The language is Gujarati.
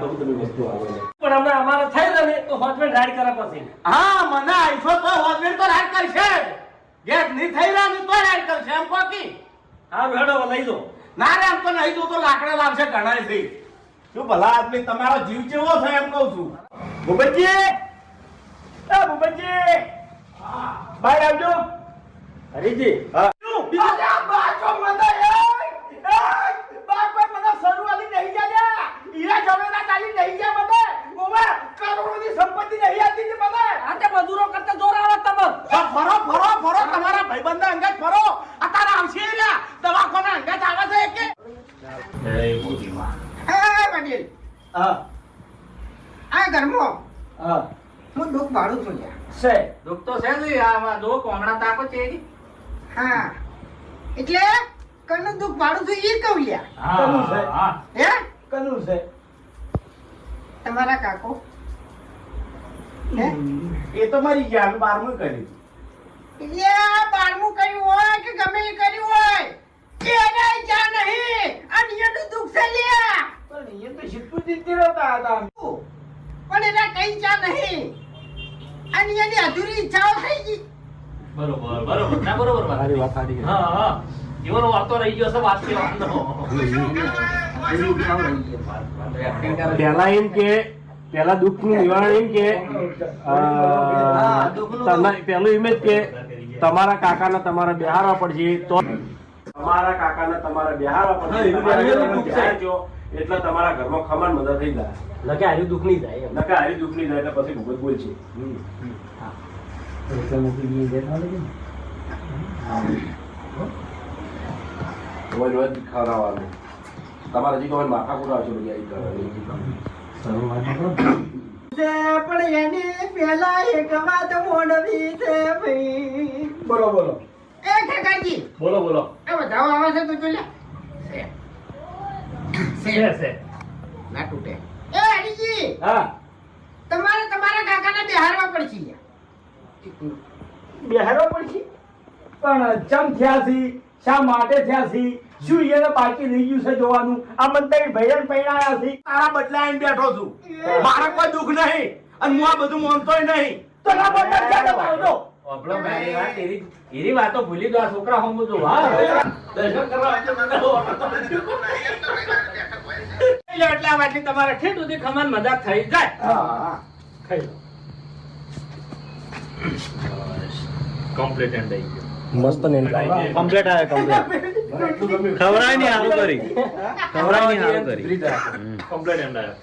કરું તમે વસ્તુ આવે પણ હમણાં અમારે થઈ જાય ને તો હોસ્પિટલ રાઈડ કરે પછી. હા મને આઈસો તો હોસ્પિટલ તો રાઈડ કરશે ગેસ નહીં થઈ રહ્યા ને તો રાઈડ કરશે એમ કોકી હા ભેડો લઈ દો. ના રે એમ તો નહીં જો તો લાકડા લાવશે ઘણા થઈ શું ભલા આદમી તમારો જીવ કેવો છે એમ કહું છું ભૂપતજી એ ભૂપતજી બહાર આવજો હરીજી હા બીજા બાજો મને બાપ મને શરૂઆતી નહીં ગયા હીરા જવેરા ચાલી નહીં ગયા મને ઓવા કરોડોની સંપત્તિ નહીં આતી છે મને આતે મજૂરો કરતા જોર આવે તમે. ફરો ફરો ફરો તમારા ભાઈબંધના અંગત ફરો અત્યારે આવશે લ્યા દવાખાના અંગત આવે છે કે એ મોટી માં એ વડીલ હા આ ઘરમાં હા હું દુઃખ ભાડું છું લ્યા. છે દુઃખ તો છે જ આમાં જો કોમડા તાકો છે હા એટલે કનું દુઃખ ભાડું છું ઈ કહું લ્યા. કનું છે હે કનું છે તમારા કાકો હે એ તો મારી જ્ઞાન 12મું કર્યું એટલે 12મું કર્યું હોય કે ગમે એ કર્યું હોય એને જા નહીં આ નિયમનું દુઃખ છે લ્યા. પણ એ તો શીખતું જીતી રહેતા હતા પણ એના કઈ જા નહીં આ નિયમની અધૂરી ઈચ્છાઓ થઈ ગઈ. બરોબર બરોબર ના બરોબર મારી વાત સારી છે. હા હા એવાનો વાતો રહી ગયો છે વાત કહેવાનો પહેલા એમ કે પહેલા દુઃખનું નિવારણ એમ કે પહેલું એમ જ કે તમારા કાકાને તમારે બેહારવા પડશે તો તમારા કાકાને તમારે બેહારવા પડશે એટલે તમારા ઘરમાં ખમાન મદદ થઈ જાય લગે હારી દુઃખ નહીં જાય એમ. નકા હારી દુઃખ નહીં જાય એટલે પછી ભૂગત બોલશે રોજ ખવડાવવાનું તમારે હજી કોઈ માથા કુટ આવશે બધી પણ એની પહેલા એક વાત મોડવી છે ભાઈ. બોલો બોલો એ કાકાજી બોલો બોલો એ બધાઓ આવે છે તો જોઈ લે. છે ના તૂટે. એ હરીજી હા તમારે તમારા કાકાને બિહારવા પડશે લ્યા. બેહારો પડશે પણ ચમ થયા છે શા માટે થયા છે શું એને બાકી રહી ગયું છે જોવાનું આ મંતરી ભૈરન પૈણાયા છે તારા બદલાઈને બેઠો છું મારા કોઈ દુઃખ નહીં અને હું આ બધું માનતોય નહીં તો ના બદલ ક્યાં આવજો આપણો ભાઈ વાત એરી વાતો ભૂલી ગયો છોકરા હમ તો હા દર્શન કરવા એટલા વાગે તમારે ઠેઠ સુધી ખમાન મજાક થઈ જાય હા ખાઈ લો કમ્પ્લીટ એન્ડ આવી ગયો મસ્ત ને કમ્પ્લીટ આવે કમ્પ્લીટ ખવરાય ની હારું કરી ખવરાય ની હારું કરી કમ્પ્લીટ એન્ડ આવ્યો